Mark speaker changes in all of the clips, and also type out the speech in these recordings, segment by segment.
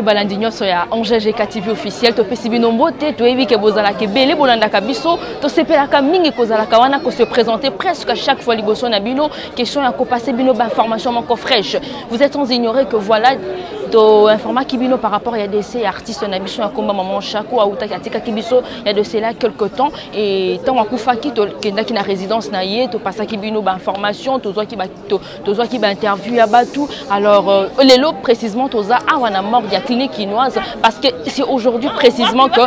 Speaker 1: Balandinho soya Angèle TV officiel to pesi binombo te to ebi ke bozala ke belé bolanda kabiso to sepela ka mingi kozala kawana ko se présenter presque à chaque fois liboso na bino question ya ko passer bino ba information moko fraîche. Vous êtes sans ignorer que voilà to informa kibino par rapport à des artistes na biso ya komba maman Chako a uta katika kibiso il y a de cela quelque temps et tant à kufaki to kenda ki na résidence na ye to passa kibino ba information to zo ki ba interview ya batu alors lelo précisément toza awana mort ya clinique chinoise parce que c'est aujourd'hui précisément que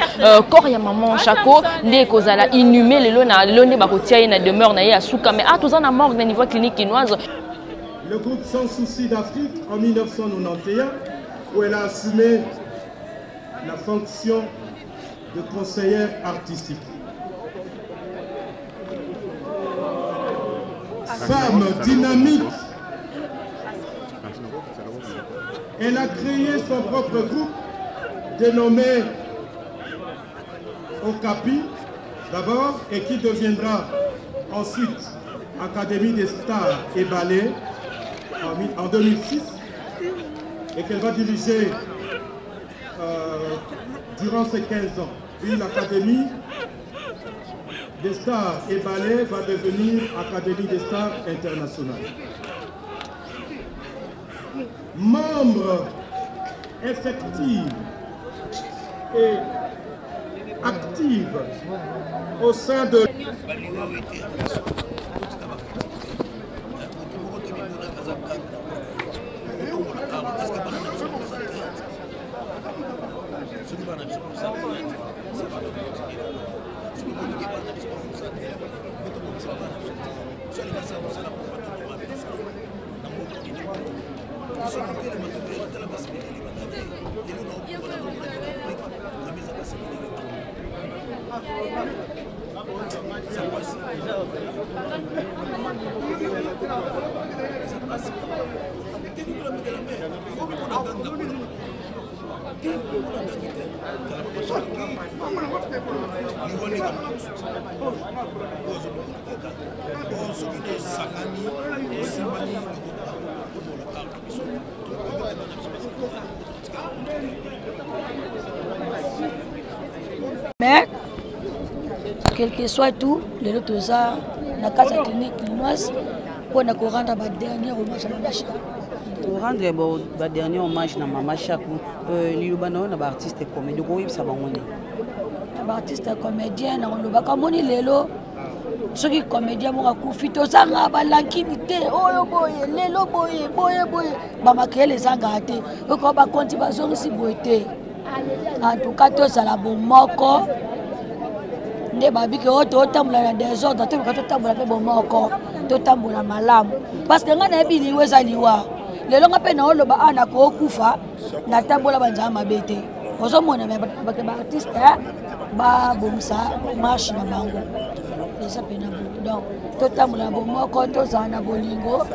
Speaker 1: corps ya maman Chako les kozala inhumé lelo na lone ba kotia na demeure na ye asuka mais toza na mort na niveau clinique chinoise.
Speaker 2: Le groupe Sans Souci d'Afrique en 1991 où elle a assumé la fonction de conseillère artistique. Femme dynamique, elle a créé son propre groupe dénommé Okapi d'abord et qui deviendra ensuite Académie des Stars et Ballets en 2006 et qu'elle va diriger durant ces 15 ans. Puis l'Académie des Stars et Ballets va devenir Académie des Stars internationale. Membre effective et active au sein de
Speaker 3: mais quel que soit tout, les autres na casa clinique chinoise pour na rendre ba dernier hommage à Mama Chako.
Speaker 4: Pour rendre ba dernier hommage na Mama Chako, lilubana na ba artiste comédien ko yebisa bangoni.
Speaker 3: Ba artiste comédien na loba kamoni lelo soki comédien mo akufi to sanga ba lankini te oyo boye lelo boye ba makele sanga te ko ba konti ba zongi si boite. En tout cas to sala bo moko nde babiki oto tambula na désordre to ko tambula pe bo moko to tambula malamu parce que ngana ebili weza liwa lelo ngape na oloba ana ko kufa na tambula banza mabete ozo mona ba artiste ba bomsa marche na bango les apena donc to tambula bo moko to zana bolingo.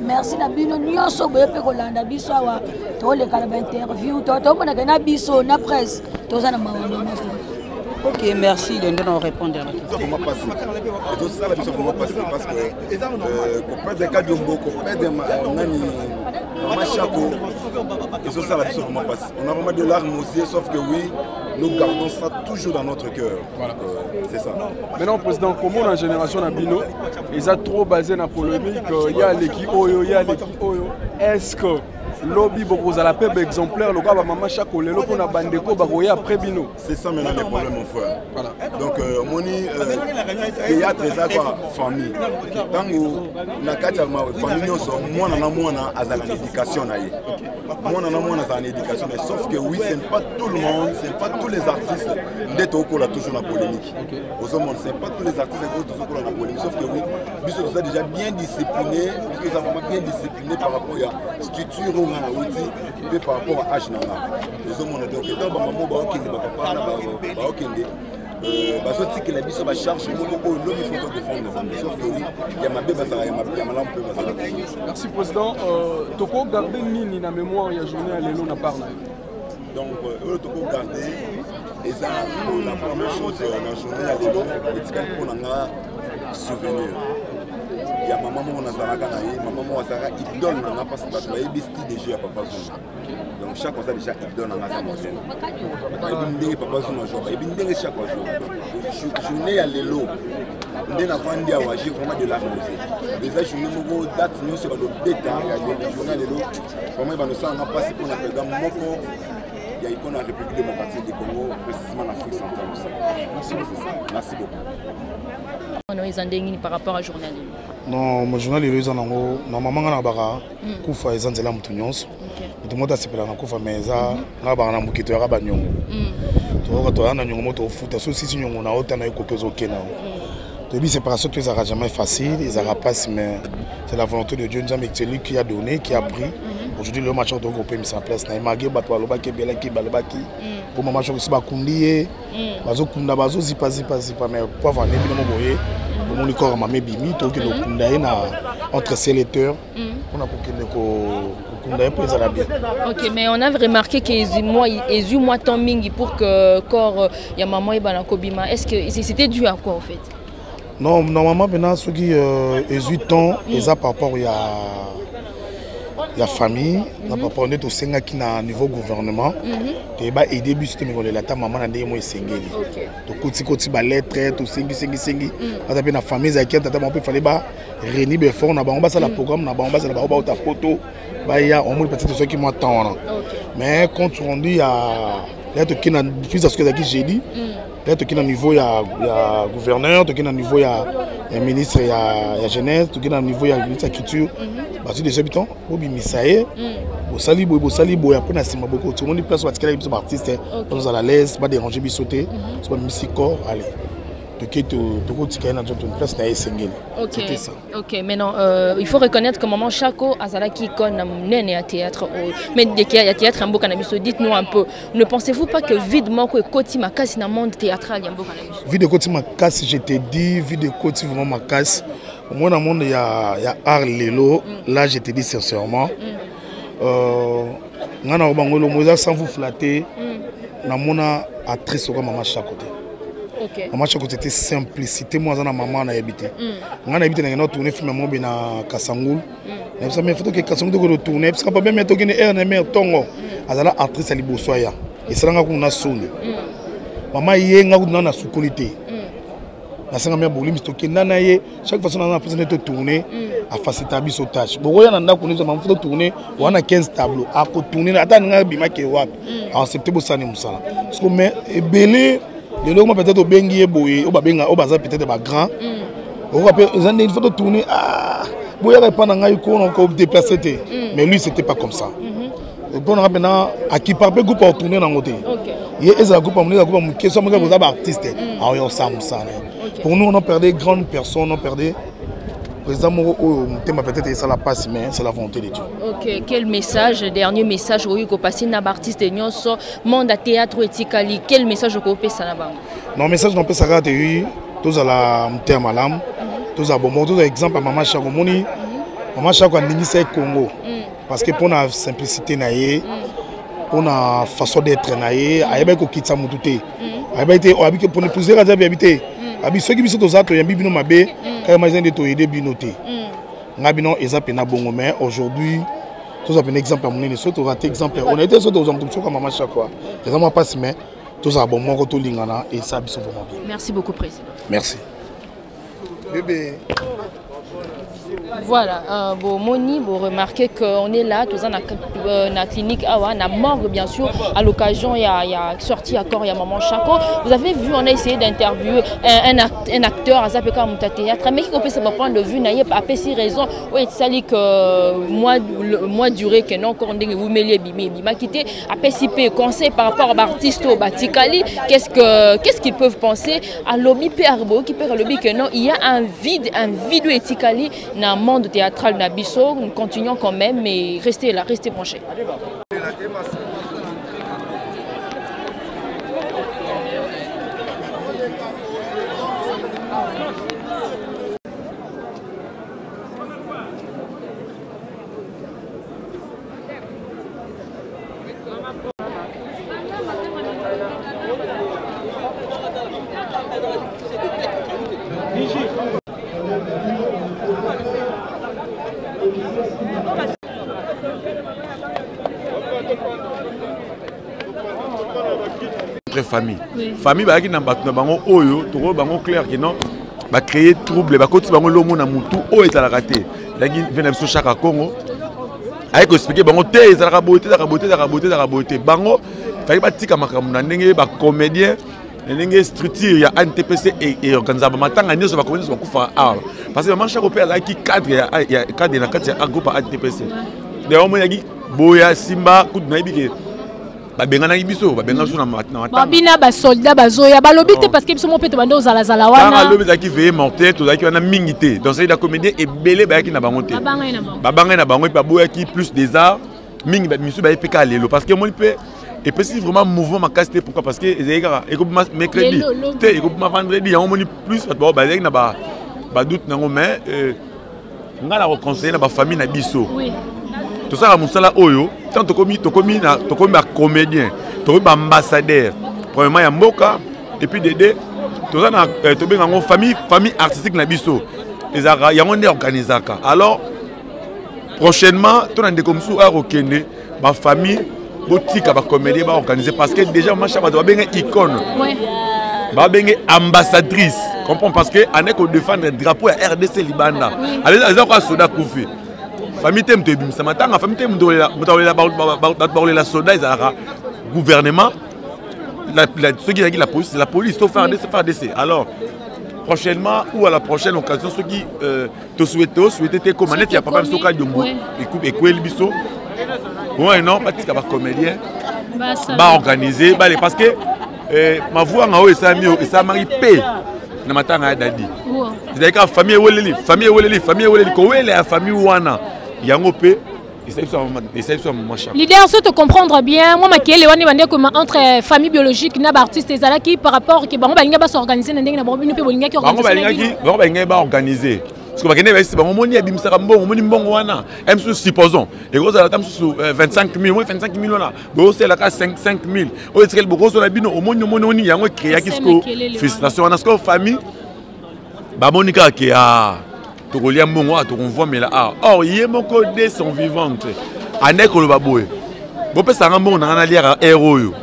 Speaker 3: Merci na bino nyonso boye pe kolanda biso awa to le kala ba interview to mona na biso na presse to zana mawamba.
Speaker 4: Ok, merci de nous répondre à la question.
Speaker 5: Comment passer? Et tout ça, la question comment passer parce que qu'on perd des cas de Mbo, qu'on perd des Mama Chako, et tout ça, la question comment passer? On a vraiment de larmes aussi, sauf que oui, nous gardons ça toujours dans notre cœur. Voilà. C'est ça.
Speaker 6: Maintenant, président, comment la génération Nabino, ils ont trop basé dans la polémique, il y a l'équipe Oyo, il y a l'équipe Oyo. Est-ce que lobby beaucoup à la peuple exemplaire le gars Mama Chako le loco na bandeko bagoya après bino? C'est
Speaker 5: ça maintenant les problèmes mon frère. Voilà. Donc moni théâtre ça quoi famille. Tango na kati ma famille nyonso mwana na mwana azala éducation na ye. Mwana na mwana azala éducation mais sauf que oui c'est pas tout le monde, c'est pas tous les artistes d'être au toujours la polémique. Aux hommes c'est pas tous les artistes qui sont toujours la polémique sauf que oui, puisque vous êtes déjà bien discipliné, puisque ça vraiment bien discipliné par rapport à structure et par rapport à l'âge. Les hommes ont donc dans le moment où ils
Speaker 6: merci président. Toko garder nini na mémoire ya journée à l'élo na parna.
Speaker 5: Donc eux Toko garder et ça la première chose dans la journée à l'élo et pour souvenir. il y a maman mon azaraka na ye maman mon azaraka il donne na parce que tu as style de jeu à papa Zuma donc chaque fois déjà il donne na sa modèle il ndenge papa Zuma jour il ndenge chaque jour journée à l'élo ndena vandi à waji vraiment de la musique déjà journée moko date nous sur le bêta ya journée l'élo vraiment il va nous ça on a passé pour la président moko il y a icône la République démocratique du Congo précisément en Afrique centrale aussi merci beaucoup.
Speaker 1: On a par rapport à journal.
Speaker 7: Non, mon journal est là normalement on a bara kufa ezanzela mutu nyonso. Mutu mota sepela na kufa meza na bara na mukito ya banyongo. To to ana nyongo moto futa so si nyongo na ota na ekokezo kena. De séparation tout ça jamais facile, ils n'auront pas mais c'est la volonté de Dieu, c'est lui qui a donné, qui a pris. Aujourd'hui le match au groupe mis en place. Na imagé batwa loba ke bela ke balobaki. Pour moment je suis ba kundié. Bazo kunda bazo zipa mais pas vendre bino moboye. Pour mon corps mamé bimi to ke le kunda na entre ses lecteurs. On a pour que le kunda pour ça bien. OK, mais on a remarqué que moi tant mingi pour que corps ya maman et bana kobima. Est-ce que c'était dû à quoi en fait? Non, normalement, maintenant, ceux qui ont 8 ans, ils ont par rapport à la famille, par rapport à au Sénat qui est à niveau gouvernement, ils ont aidé la maman à des mots singeli. Donc, quand tu as lettre, tu singi, la famille, il fallait réunir des fonds, on a fait le programme, on a fait la photo, il y a au moins peut-être ceux qui m'attendent. Mais quand tu rendu à l'être qui n'a plus à ce que j'ai dit, peut-être qu'il y a un niveau, il y a gouverneur, il y a un niveau, il y a ministre, il y a jeunesse, il y a un niveau, il y a ministre de la culture. Parce que les habitants, il Bosali, il y a beaucoup de monde qui place parce qu'il y a des artistes, on à l'aise, pas déranger, pas sauter, pas musico, allez. C'était ça. Ok, maintenant il faut reconnaître que maman Chako Azalaki icône nene à théâtre, mais dès qu'il y a théâtre en Bocanabiso, dites-nous un peu, ne pensez-vous pas que videment que Koti Makasi dans le monde théâtral en Bocanabiso? Vide Koti Makasi, je t'ai dit, vide Koti vraiment Makasi. Au moins dans le monde il y a art lelo, là je te dis sincèrement. Ngana Obangolo Moza sans vous flatter, na mona actrice comme maman Chako. Maman Chako c'était simplicité, moi na maman na habité. On a habité na tourner film mo na Kasangul. Na ça mais photo que Kasangul de retourner parce que pas même to gene air na mer tongo. Azala actrice ali bosoya. Et ça nga kuna soni. Maman yé nga kuna na sukolité. Na sanga me bolim to kenda na ye chaque fois on a besoin de tourner à faciliter biso tâche. Boko ya na ndako ni maman photo tourner wana 15 tableaux à ko tourner ata nga bima ke wapi. Accepter bosani musala. Parce que mais belé les gens peut-être au bengi boy au babenga au bazar peut-être ba grand on rappelle il faut tourner ah boya répondre nga iko on ko déplacer mais lui c'était pas comme ça bon maintenant à qui parle groupe pour tourner dans côté il est un groupe mon question moi vous artiste ah yo ça pour nous on a perdu grandes personnes on a perdu président Moro peut-être ça la passe mais c'est la volonté de Dieu. OK, quel message, dernier message au ko passer na artiste nyonso monde à théâtre etikali, quel message ko pesa na ba? Non, message non pesa ka te tous à la terme malam, tous à bon tous exemple à maman Chako moni. Maman Chako andingisa Congo parce que pour la simplicité na ye, pour la façon d'être na ye, ayeba ko kitsa mututé. Ayeba été habité pour ne plusieurs raisons habité. Abi ceux qui sont aux autres yambi bino mabe quand imagine de to aider binoté ngabino exemple na bongo mais aujourd'hui tous ça un exemple à mon surtout raté exemple on était surtout aux hommes comme maman chaque fois vraiment pas mais tous ça bon mon to lingana et ça biso vraiment bien. Merci beaucoup président. Merci. Bébé. Voilà, bon, Moni, vous remarquez qu'on est là, tous dans la clinique Awa, na morgue bien sûr, à l'occasion il y a sorti à corps, il y a maman Chako. Vous avez vu, on a essayé d'interviewer un acteur à Zapeka Mouta Théâtre, mais qui peut se point de vue, n'a pas si raison, oui, c'est ça que moi duré que non, quand on dit vous mêlez bima quitté, a PCP conseil par rapport à l'artiste au Batikali, qu'est-ce qu'ils peuvent penser à lobby Perbo qui peut lobby que non, il y a un vide Etikali dans le monde théâtral Nabiso. Nous continuons quand même, mais restez là, restez branchés.
Speaker 6: entre famille. Famille ba ki na bango oyo, to bango clair que non, ba créer trouble, ba koti bango lomo na mutu o ezala raté. Dagi vena biso chaka Congo. Avec expliquer bango te ezala beauté. Bango fallait ba tika makambo na ndenge ba comédien, ndenge structure ya NTPC et organiser ba matanga nyoso ba comédien ba kufa ah. Parce que maman chaque père qui cadre ya cadre na kati ya groupe NTPC. D'ailleurs moi yaki boya simba kudu na ibike babenga biso babenga so na matanga babina ba soldat bazoya balobi te parce que biso mo pe to bando zala wana ba lobi zaki veiller mortel to zaki wana mingité donc c'est la comédie et belé ba yaki na bango te babanga na bango pa boya ki plus des arts mingi ba misu ba epeka lelo parce que moi peut et puis c'est vraiment mouvement ma casté pourquoi parce que ezeka et mercredi te et ma vendredi on moni plus ba ba yaki na ba doute nango mais nga la reconseiller na ba famille na biso oui. Tout ça, la oyo, tant que commis comédien, tu es ambassadeur. Premièrement, il y a Mboka, et puis Dédé, tout ça, tu es une famille artistique na biso. Il y a un organisé. Alors, prochainement, tu as des comme ça à Okende, ma famille, boutique, ma comédie, va organiser parce que déjà, ma chère, tu as une icône. Tu as une ambassadrice. Comprends parce que on est qu'on défendre le drapeau à RDC Libanda. Allez, quoi Soda Koufi. Famille tem te bim sama tanga famille tem la soldat ils a gouvernement ceux qui la police tout faire DC alors prochainement ou à la prochaine occasion ceux qui te souhaiter comme net il y a pas mal soka Diombo et Kweli biso ouais non pas tika ba comédien ba organiser ba parce que ma voix ngao et ça mari paix na matanga dadi c'est que famille weleli ko wele la famille wana Yangope,
Speaker 8: leader, se te comprendre bien, moi, je suis entre famille biologique et artistes qui par rapport à ce que s'organiser dans
Speaker 6: organiser. Parce que supposons, et 25 000, 25 000 là, c'est la 5 000. Au frustration, famille, Monica qui a. Or, il y a mon code sont vivantes. Anek le baboué. Bon, peut ça rendre un allié héros.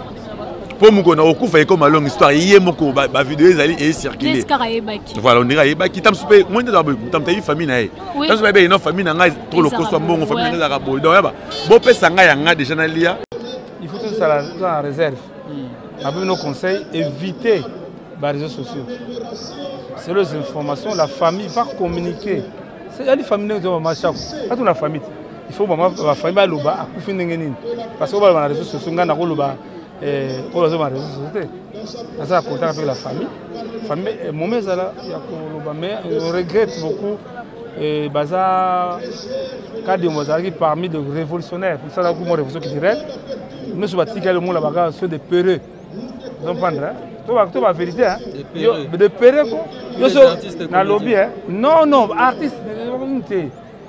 Speaker 6: Pour nous qu'on a beaucoup comme une longue histoire. Il y a mon code, ma vidéo est circulée. Voilà, on dirait qu'il t'a super. Moi, tu as une famille. Tu as une famille, trop le costume bon, famille arabe. Donc, bon, peut ça rendre déjà un allié.
Speaker 9: Il faut tout ça en réserve. Avec nos conseils, éviter les réseaux sociaux. C'est les informations, la famille va communiquer. Il y a des familles qui ont marché. Pas toute la famille. Il faut que la famille ait le parce que les réseaux sociaux ont réseaux sociaux. C'est à côté avec la famille. Mais on regrette beaucoup. Parmi les révolutionnaires, pour ça, la révolution culturelle, nous sommes le monde là-bas, ceux des peureux. Vous comprenez? C'est la vérité. De peureux. Na lobby non artiste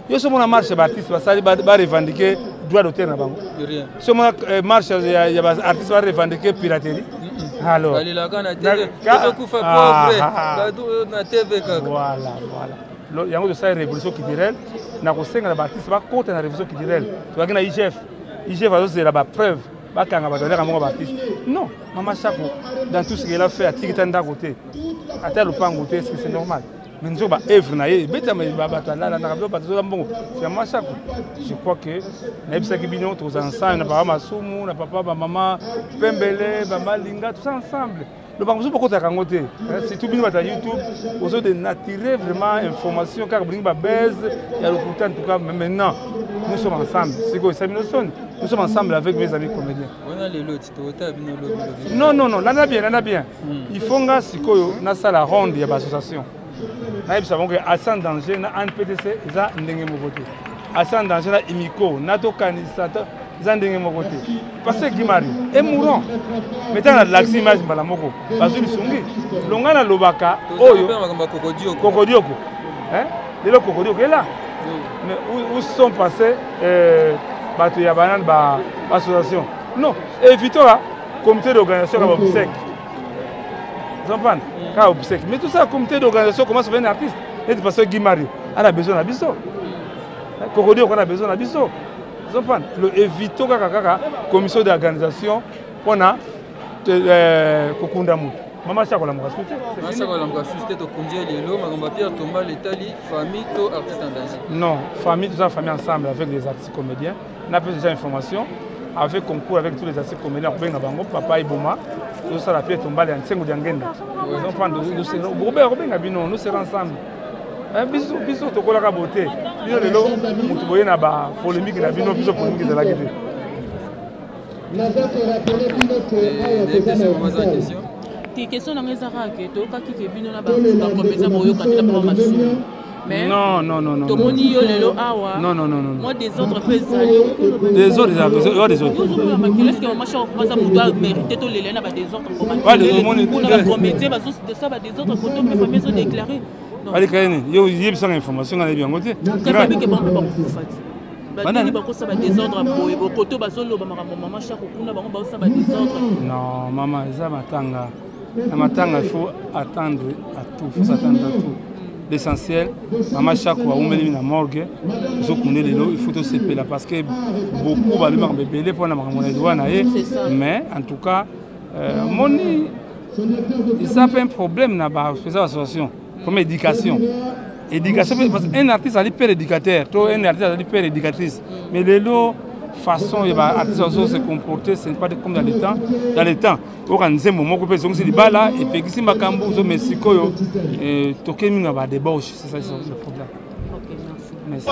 Speaker 9: yo so mona marche artiste basali ba revendiquer droit d'auteur na bango so mona marche ya artiste ba revendiquer piraterie alors voilà yango de ça révolution culturelle na ko senga na artiste ba contre na révolution culturelle to na IGF c'est la preuve ba kanga ba donner à mon artiste non Mama Chako dans tout ce qu'elle a fait à Tikitanda côté à tel pan côté est-ce que c'est normal mais nous ba œuvre na ye beta mais ba batala na rablo ba zo mbongo c'est Mama Chako je crois que na bisa kibino tous ensemble na papa Masumu na papa ba maman Pembele ba Malinga tous ensemble le bango beaucoup ta kangote c'est tout bien ba YouTube aux de nattirer vraiment information car bring ba buzz il y a le content en tout cas mais maintenant nous sommes ensemble c'est quoi ça nous sommes ensemble avec mes amis comédiens. Non, là bien. Il faut que Sikoyo na la ronde de l'association. Nous savons que Hassan Danger na NPTC za ndenge mokote. Hassan Danger na Imiko, nato candidat za ndenge mokote. Parce que Gimari est mourant. Maintenant la image mbala moko. Parce que sungi longa na lobaka oyo Kokodioko. Le Kokodioko est là. Mais où sont passés il y a une association. Non, évitons le comité d'organisation comme obsèque. Vous comprenez? Mais tout ça, le comité d'organisation commence à faire un artiste. Et parce que Guy Mario, on a besoin d'Abisso. Corodio, on a besoin d'Abisso. Vous comprenez? Évitons la commission d'organisation. On a kokunda mutu mama Chako la mka suite
Speaker 10: mama Chako la mka suite to kundia lelo makomba Pierre Tomba letali famille to artiste en danger
Speaker 9: non famille tout ça famille ensemble avec les artistes comédiens on a plus déjà information avec concours avec tous les artistes comédiens on benga bango papa Iboma tout ça la Pierre Tomba les nsengo diangenda ils ont prendre Robert bino nous serons ensemble biso to kola ka beauté bino lelo mutu boye na ba polémique na bino biso polémique de la gueule.
Speaker 10: La date est rappelée pour notre question.
Speaker 11: Question dans les arabes que to ka ki bino na ba comédien boyo ka ta ba masu. Mais
Speaker 9: non non non non.
Speaker 11: To moni yo lelo awa.
Speaker 9: Non non non non.
Speaker 11: Moi des autres peut salir.
Speaker 9: Des autres des autres.
Speaker 11: Est-ce que maman Chako pas ça doit mériter to lelo na ba des autres comment.
Speaker 9: Ouais des moni.
Speaker 11: Pour la comédien ba de ça ba des autres côté mais famille sont déclarés.
Speaker 9: Allez Kaine, yo yeb sans information na bien côté.
Speaker 11: Que famille que bon pas pour fat. Bani bako ça ba des ordres boye bokoto ba solo ba maman Chako kuna ba ba ça ba des ordres.
Speaker 9: Non maman ça matanga. La matanga il faut attendre à tout, il faut s'attendre à tout. L'essentiel, maman Chako a oumeli na morgue, zo connaît les lots, il faut se payer là parce que beaucoup va lui marquer belé pour na maman doit naé. Mais en tout cas moni ça fait un problème na ba faisant association comme éducation. Éducation parce qu'un artiste a lui père éducateur, toi un artiste a lui père éducatrice. Mais les lots façon et artiste aussi se comporter c'est pas comme dans les temps organiser moment que personne se libala et puis si makambo zo Mexico yo et toke minga ba débauche c'est ça le problème.
Speaker 11: OK merci.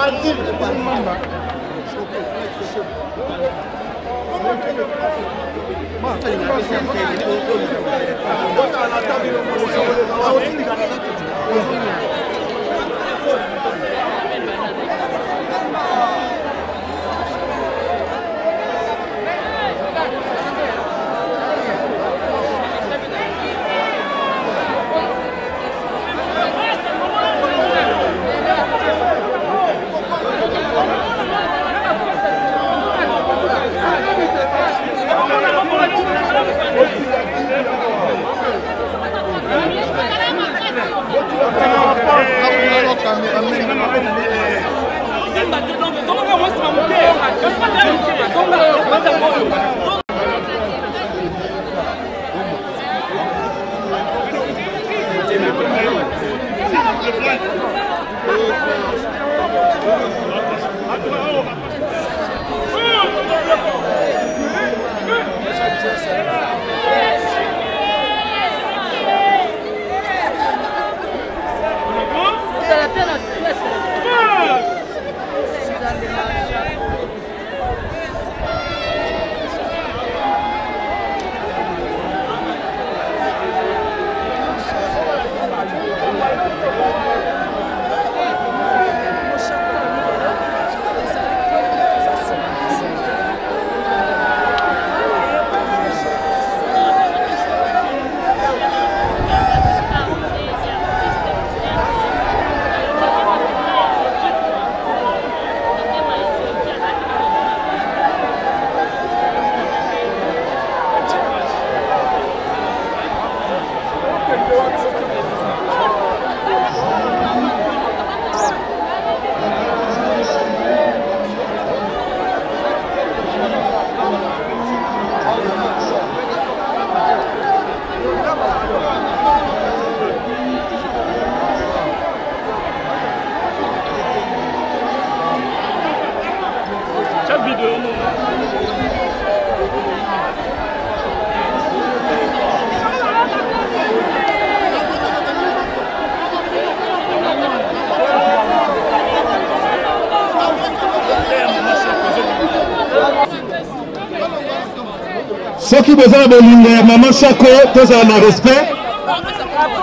Speaker 2: Ceux qui besoin de maman Chako, tous en respect.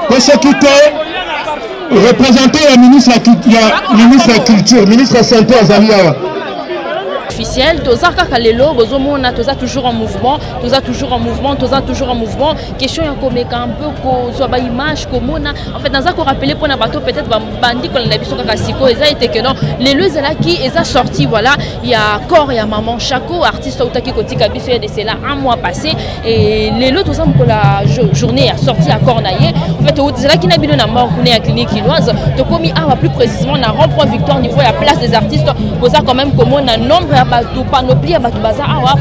Speaker 2: Pour ceux qui étaient représentés au ministre de la Culture, ministre de la Santé Azalia.
Speaker 1: Officiel, toza kaka lelo bozomona toza toujours en mouvement, question ya komeka un peu ko soit ba image komona en fait dans ça ko rappeler pour na bato peut-être bandi ko na biso kaka siko eza été que non lelo ezala qui eza sorti voilà il y a corps ya maman Chako artiste utaki kotika biso ya de cela un mois passé et lelo toza ko la journée a sorti à Cornaillé en fait ezala qui na bino na mort kuna ya clinique Iloise to komi awa plus précisément na rond-point Victoire niveau ya place des artistes posa quand même komona nombre panoplie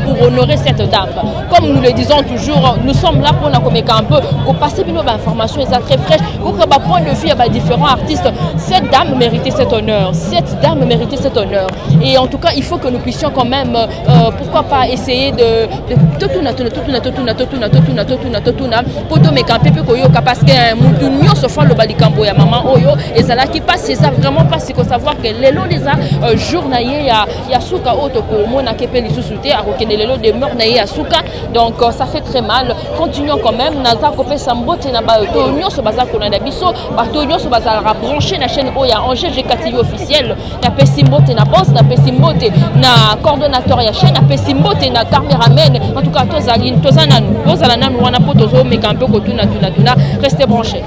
Speaker 1: pour honorer cette dame. Comme nous le disons toujours, nous sommes là pour un peu pour passer une information très fraîche, pour que point de vue à différents artistes. Cette dame méritait cet honneur. Cette dame méritait cet honneur. Et en tout cas, il faut que nous puissions quand même, pourquoi pas essayer de pour me camper parce que nous sommes le balikambo ya maman oyo et ça là qui passe c'est ça vraiment pas c'est que savoir que les lots les a journalier ya suka auto ko mona kepe li susute a kokene les lots de mort na ya suka donc ça fait très mal. Continuons quand même naza ko pesa mbote na ba to nyoso baza ko na biso ba to nyoso baza la brancher na chaîne oya Angers Kativi officiel na pesi mbote na boss na pesi mbote na coordonnateur ya chaîne na pesi mbote na cameraman en tout cas tozana nanu wana po tozo me camper ko tuna restez branchés.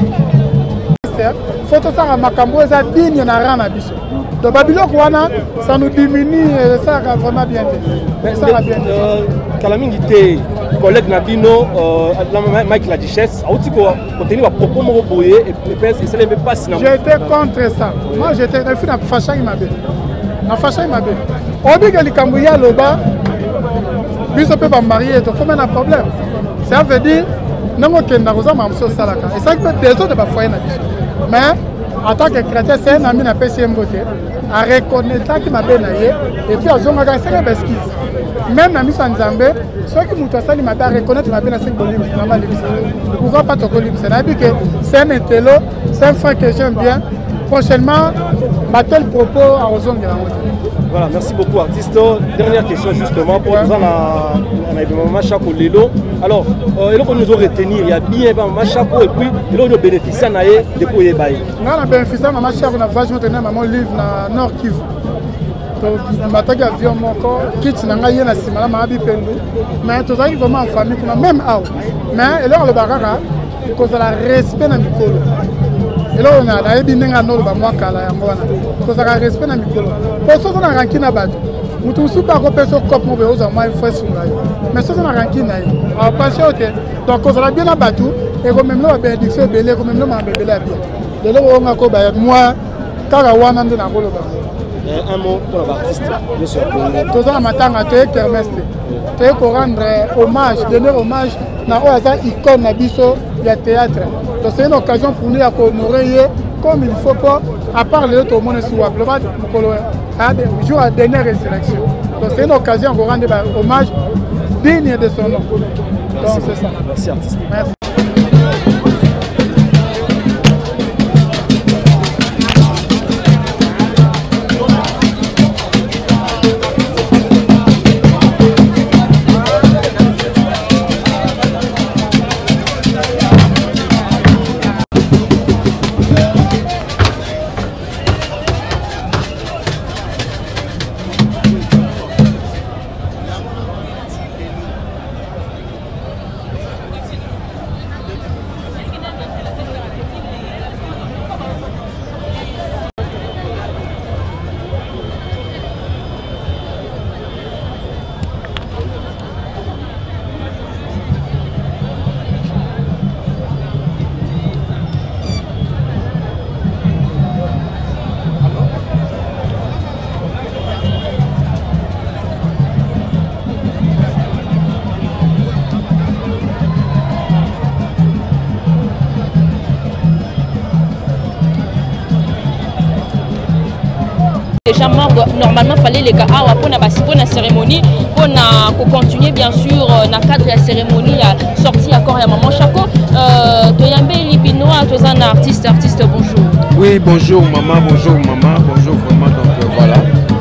Speaker 12: Faut que ça makambo ça digne na rana biso. Donc Babiloko wana ça nous diminue ça va vraiment bien. Ça va bien.
Speaker 13: Kalamingi té collègue Nabino Mike la Duchesse a aussi contenu wa propos mo boyé et PS ça ne veut pas sinon.
Speaker 12: J'étais contre ça. Moi j'étais dans la facha imabe. Na facha imabe. Obi que likambo ya loba biso peut pas marier donc comme un problème. Ça veut dire non que na koza mamso salaka. Et ça peut des autres ba foyer na biso. Mais en tant que chrétien, c'est un ami à PCM Boté, à reconnaître qu'il m'a bien aillé, et puis à Zonga, c'est un esquisse. Même dans Miss Nzambé, ceux qui m'ont dit m'a bien reconnaître m'a bien à 5 volumes, pourquoi pas ton volume? C'est un intello, c'est un frère que j'aime bien. Prochainement, tel propos à Ozonga.
Speaker 13: Voilà, merci beaucoup artiste. Dernière question justement pour nous on a évidemment Machako Lelo. Alors, il faut nous retenir, il y a bien Machako et puis il faut nous bénéficier de quoi il bail.
Speaker 12: On a bénéficié de Machako, on a vachement tenu mon livre dans Nord Kivu. Donc, je suis avion mon corps, quitte n'a rien à Simala, ma vie pendue. Mais tout ça, il faut en famille, même à mais là, le barara, cause de la respect dans le micro. Et là, on a des gens qui ont des respect dans le micro. Pour ceux qui ont ranké na batu, nous tous pas repérer ce cop mauvais aux amants et frères sur la. Mais ceux qui ont ranké na, on passe au thé. Donc on a bien na batu et quand même là bénédiction belé, quand même là belé bien. De là on a quoi moi karawana ndina ngolo ba.
Speaker 13: Un mot pour l'artiste, bien sûr.
Speaker 12: Tout ça matin à te kermeste. Tu pour rendre hommage, donner hommage na oaza icône na biso ya théâtre. Donc c'est une occasion pour nous à honorer comme il faut pas, à part les autres monde sur le jour à dernière résurrection. Donc c'est une occasion pour rendre hommage digne de son nom. Donc c'est ça.
Speaker 13: Merci artiste.
Speaker 12: Merci.
Speaker 1: Déjà mort, normalement fallait les gars pour la cérémonie pour continuer bien sûr dans le cadre de la cérémonie sortie à corps et à maman Chako. Toyambe Libinois, tous un artiste bonjour.
Speaker 6: Oui bonjour maman bonjour vraiment donc voilà.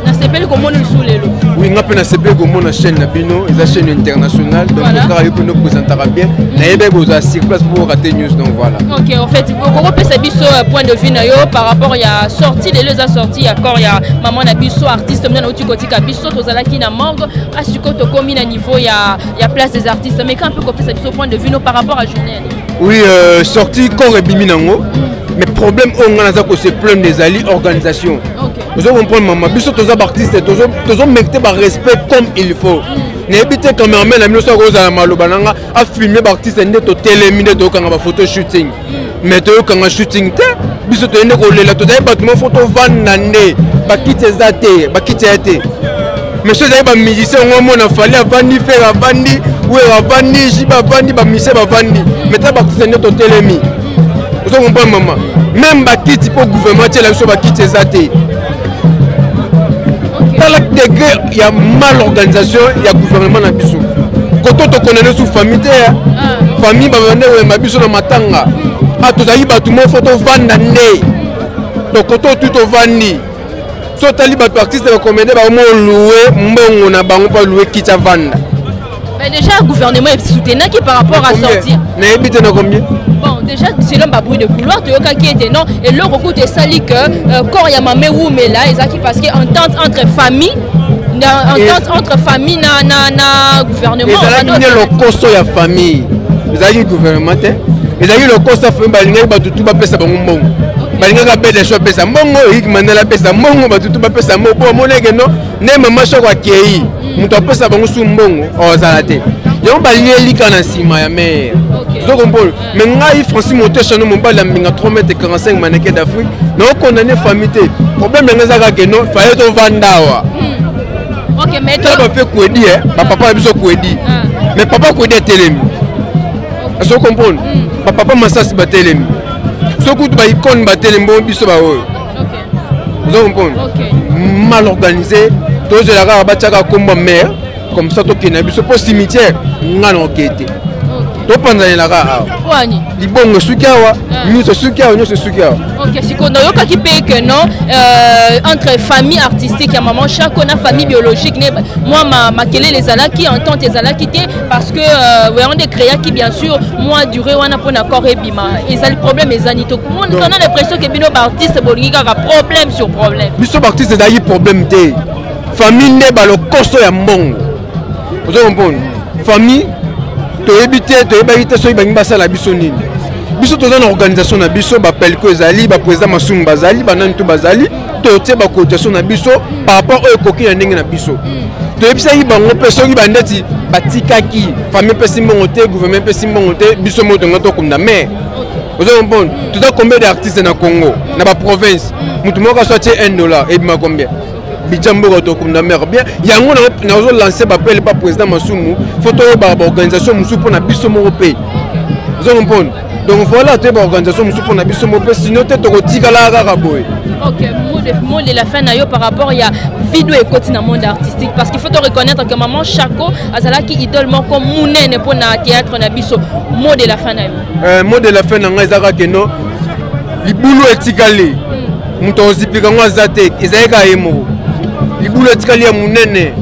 Speaker 1: Nasepeli comment nous sous les lots.
Speaker 6: Oui on a nasepeli comment la chaîne Nabino, la chaîne internationale donc le cas nous présentera bien. Naïbe vous a sur place pour rater news donc voilà.
Speaker 1: Ok en fait comment peut sabiso point de vue nayo par rapport à sortie les deux sorties à corps ya maman Nabiso artiste maintenant au côté Kabiso tozala qui na mangue à ce côté commun à niveau il y a place des artistes mais quand un peu copier sabiso point de vue par rapport à Junel.
Speaker 6: Oui sortie corps et biminango. Mais problème on a que c'est plein des alliés organisation. Vous avez compris maman, biso toza artiste tozo mériter par respect comme il faut. N'habitez quand même la milosa rosa malobananga a filmer artiste ndeto télémine to kanga photo shooting. Mais to kanga shooting te biso to ende ko lela to dai batuma photo van nane bakite zate bakite ate.
Speaker 14: monsieur ezali bamusicien ongo omona fali avandi fer avandi wer avandi jiba avandi bamusicien bavandi meta baartiste nde totelemi ozo comprendre mama même bakiti mpo gouvernement tiela biso bakiti eza te tala degré ya mal organisation ya gouvernement na biso koto tokondane sous famille te famille bavande oyemba biso na matanga tozali bato moko tovanda nde tokoto tu tovandi so tali bato artiste bacomédie baomo loué mbongo na bango mpo loué kiti avanda.
Speaker 1: Mais déjà le gouvernement est soutenu qui par rapport à sortir.
Speaker 14: N'ayez na combien?
Speaker 1: Bon déjà selon ma bruit de couloir tu yoka qui était non et le recours de sali que corps ya mamé ou mais là ezaki parce que entente entre famille entre famille na gouvernement.
Speaker 14: Ezali le costo ya famille. Ezali gouvernement te. Ezali le costo famille balinga batutu ba pesa bango mbongo. Balinga ka pesa sho pesa mbongo yiki mandala pesa mbongo batutu ba pesa mbongo moneke no ne mama shoko akei. Muto pesa bango su mbongo ozala te. Yo balinga lika na sima ya mer. Zo comprendre. Mais ngai Francis Moté chano mbala minga 3m45 maneke d'Afrique. Na condamner famille te. Problème nga za ka no fallait to vandawa.
Speaker 1: OK mais
Speaker 14: toi ba fait kwedi papa biso kwedi. Mais papa kwedi telemi. Zo comprendre. Papa Massas ba telemi. So coup ba icône ba telemi bo biso ba oyo. OK. Zo comprendre. Mal organisé. Tous les gars bataka komba mer comme ça to kena biso po cimetière ngana okete. To panza la gars.
Speaker 1: Wani.
Speaker 14: Libongo sukiawa, nyuso sukiawa, nyuso sukiawa.
Speaker 1: OK, sikondo yoka ki paye que non entre famille artistique ya maman chaque on a famille biologique moi ma kele les alaki entente les alaki té parce que on est créé qui bien sûr moi durée on a pour accord et bima ils ont le problème les anito on a l'impression que bino artiste bolinga a problème sur problème.
Speaker 14: Biso artiste d'ailleurs problème té. Famille ne ba le costo ya mbongo. Vous comprenez? Famille to ebité to ebité so ibangi basala biso nini. Biso to na organisation na biso ba pel ko ezali ba président Masum bazali banani to bazali to tie ba cotisation na biso par rapport au koki ya ndenge na biso. To ebisa yi bango peso ki bandeti batikaki famille pesi mbongo te gouvernement pesi mbongo te biso moto ngato kunda mais vous comprenez? Tout à combien d'artistes na Congo na ba province mutu moko so tie $1 et bima combien? Bijambo na mer bien yango na ozo lancer appel par président Masumu photo ba organisation musu pour na biso mo pe vous comprenez donc voilà te ba organisation musu pour na biso mo pe sinon te to kotika la kaka boy.
Speaker 1: OK mot de la fin na yo par rapport il y a vidéo et côté dans monde artistique parce qu'il faut te reconnaître que maman Chako azala ki idole moko munene pour na théâtre na biso mot de la fin na yo.
Speaker 14: Mot de la fin na ngazaka keno libulu etikali muto ozipika ngwazate ezayeka yemo libulu etikali ya munene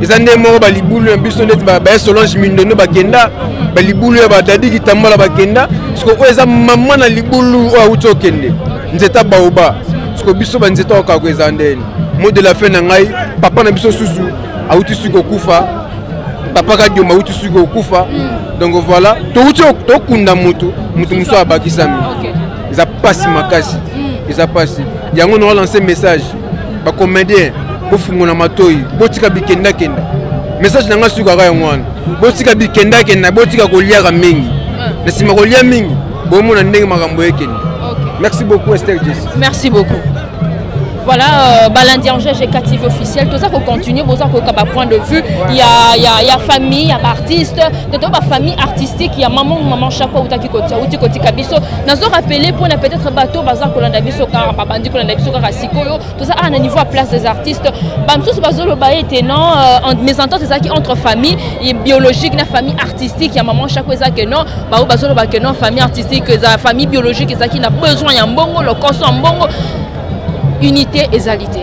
Speaker 14: ezande moko ba libulu ya biso ndeti ba Solange Mindono bakenda ba libulu ya badadi kitambala bakenda siko eza mama na libulu o auto kende nzeta baoba siko biso ba nzeta okako ezandeni mot de la fin na ngai papa na biso susu auti siko kufa papa ka dioma auti siko kufa donc voilà to kunda mutu muso abakisami eza pasi makasi eza pasi yango no lancer message ba comédien bofungo na matoi botika bikenda kenda message nanga suka ka yongwana botika bikenda kenda botika koliaka mingi na sima kolia mingi bomo na ndenge makambo yekenda. Merci beaucoup Esther Jesse.
Speaker 1: Merci beaucoup. Voilà, Balandian j'ai captivé officiel. Tout ça qu'on continue, pour ça qu'on a point de vue. Il y a famille, il y a artiste, de toute ma famille artistique, il y a maman chaque fois où tu côté kabiso. Nous avons rappelé pour peut-être bateau bazar qu'on a biso car babandi qu'on a biso car sikoyo. Tout ça à un niveau à place des artistes. Bamsous bazolo ba était non mes ententes c'est ça qui entre famille et biologique la famille artistique, il y a maman chaque fois ça que non, ba bazolo ba que non famille artistique, la famille biologique c'est ça qui n'a besoin ya mbongo, le corps mbongo. Unité et égalité.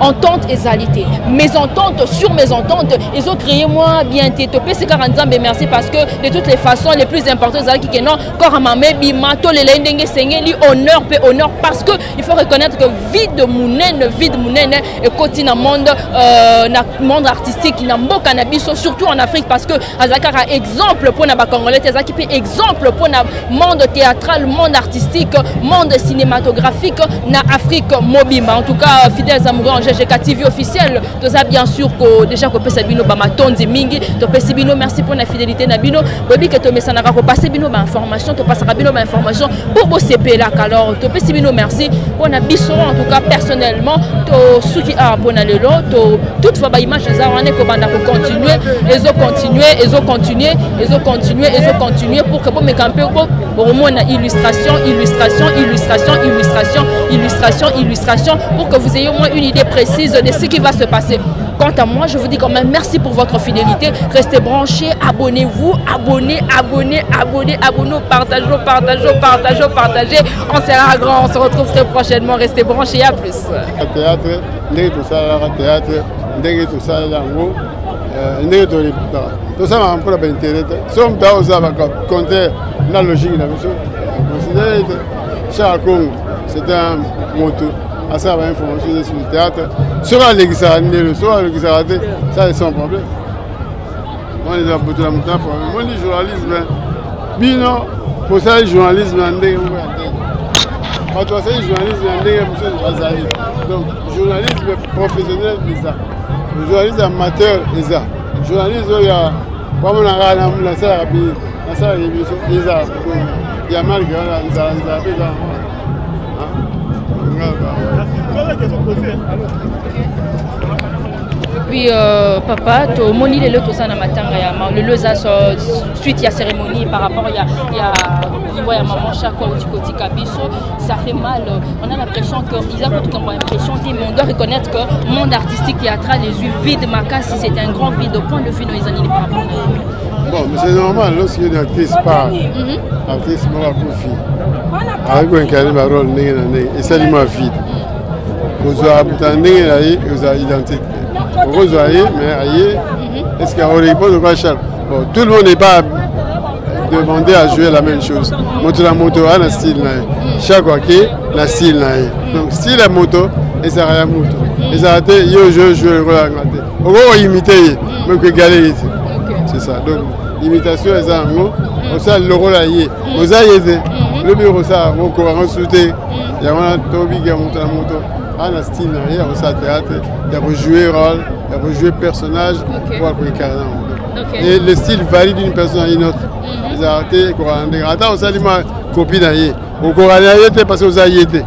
Speaker 1: Entente et égalité. Mes ententes sur mes ententes, ils ont créé moi bien topé c'est 40 ans mais merci parce que de toutes les façons les plus importantes c'est qui non corps mamé bima to les ndenge sengeli honneur pe honneur parce que il faut reconnaître que vide mounene et continent monde monde artistique na mboka na biso surtout en Afrique parce que azakara exemple pour na ba congolais azaki pe exemple pour na monde théâtral monde artistique monde cinématographique na Afrique mobima en tout cas fidèles amoureux GGK TV officiel. Nous avons bien sûr que déjà que Sabino Bamatondi Mingi, Sabino merci pour la fidélité Nabino. Bobi que tu mets ko passer bino ba information, tu passes bino ba information pour bo CP là alors Sabino merci pour na biso en tout cas personnellement to suki a pour na lelo to toutefois ba image za on est ko banda ko continuer, continuer pour que me camper au moins na illustration pour que vous ayez au moins une idée précise de ce qui va se passer. Quant à moi, je vous dis quand même merci pour votre fidélité. Restez branchés, abonnez-vous, abonnez, partagez. On sera grand, on se retrouve très prochainement. Restez branchés, à plus.
Speaker 15: Théâtre, tout ça, tout ça m'a un peu intérêt. Somme d'aujourd'hui, compter la logique de la mission. Considérez que chaque Congo, c'est un moto. À ça, va information sur le théâtre. Sur la législation, ça c'est son problème. On est dans la montagne. On dit journalisme. Bino, pour ça, le journalisme, quand on sait journalisme, donc journalisme professionnel, c'est ça. Le journalisme amateur, c'est ça. Le journalisme, il y a comme on a la salle il y a mal que
Speaker 1: puis papa, to moni le tout ça na matanga ya le loza suite ya cérémonie par rapport il y a maman chaque au côté kabiso, ça fait mal. On a l'impression que ils ont toute l'impression mais on doit reconnaître que le monde artistique théâtral les yeux vides ma si c'est un grand vide au point de vue nos amis par rapport.
Speaker 15: Bon, mais c'est normal lorsqu'une actrice parle. L'artiste m'a confié. Avec un carré rôle et ça lui m'a vide. Vous avez identité. Vous avez, mais est-ce qu'il y a une réponse de quoi bon, tout le monde n'est pas demandé à jouer la même chose. Moto la moto a un style. Chaque fois qu'il a un style. Donc, style la moto, et ça a un moto. Et ça a été, je joue le rôle à grandir. On va imiter, même que galer. C'est ça. Donc, l'imitation est ça. On sait le rôle à y. Vous avez été. Le bureau, ça, on courant sauté. Il y a un tobi qui a monté la moto. Il y a un style, il y a un théâtre, il y a jouer rôle, il y a jouer personnage, et le style varie d'une personne à une autre. Les arrêtés, les arrêtés, ça dit ma copine à y. Au courant à y était parce que vous avez été.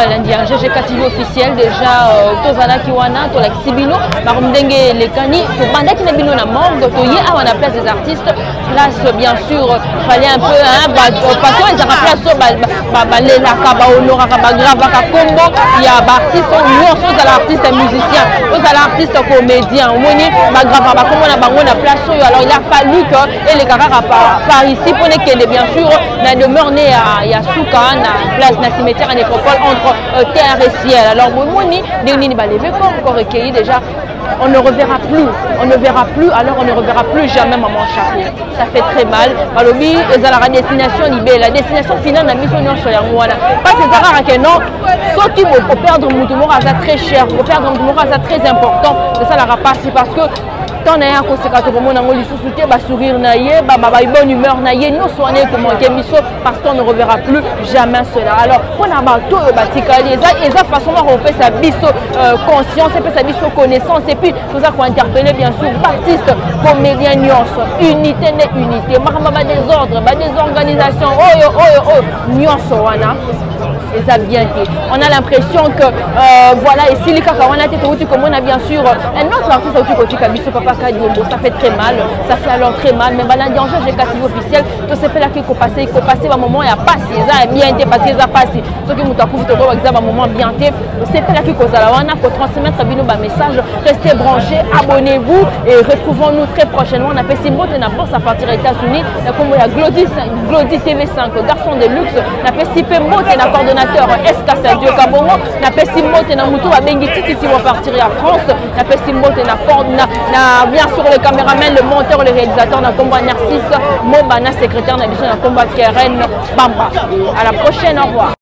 Speaker 1: L'indian GGK TV officiel déjà tozala kiwana to l'exibino marumdenge lekani to bandaki na bino na morgue to yi awa na place des artistes place bien sûr fallait un peu parce que ils ont place balela ka ba honora ka ba grava ka kombo ya ba artiste nyonso za l'artiste musicien za l'artiste comédien moni ba grava ba kombo na bango na place oyo alors il a fallu que et les kaka par ici pour que bien sûr na demeure né ya souka na place na cimetière en nécropole entre terre et ciel. Alors Moni, Nini va lever comme encore recueilli déjà. On ne reverra plus, alors on ne reverra plus jamais Maman Chapeau. Ça fait très mal. Malobi, la destination libérée, la destination finale n'a mis son nom sur la moine. Parce que ça va que non, ceux qui vont perdre Moutoumora, c'est très cher, pour perdre Moutoumora, c'est très important. Et ça la rapace parce que quand on a un conséquent pour mon soutien, sourire naïe, bonne humeur naïe, nous soigner comment parce qu'on ne reverra plus jamais cela. Alors, on a tout batikali, et ça façon on peut sa biso conscience, et puis sa biso connaissance, et puis tout ça qu'on interpeller bien sûr, artistes, comédiens, nuances, unité n'est unité, marma des ordres, des organisations, nuances wana. Et ça bien été. On a l'impression que voilà, et si les cacahuètes étaient comme on a bien sûr un autre artiste au Kabiso Papa Kadiombo, ça fait très mal, ça fait alors très mal. Mais lundi en juin, j'ai catégorie officiel, tout ce fait là qu'il faut passer un moment et à passer, ça a bien été passé, ça passe. Ce qui nous a couvert un moment bien été, c'est fait là qu'il faut transmettre un message, restez branchés, abonnez-vous et retrouvons-nous très prochainement. On a fait Simbo et Napos à partir des États-Unis, comme il y a Glody TV5, garçon de luxe, on a fait Sipé Mote et la coordonnateur Escassa Dieu Kabongo, na pesi mote na mutu ba bengi titi va partir à France, na pesi mote na bien sûr le caméraman, le monteur, le réalisateur na combat Narcisse Mobana, secrétaire na biso na combat Keren Bamba. À la prochaine, au revoir.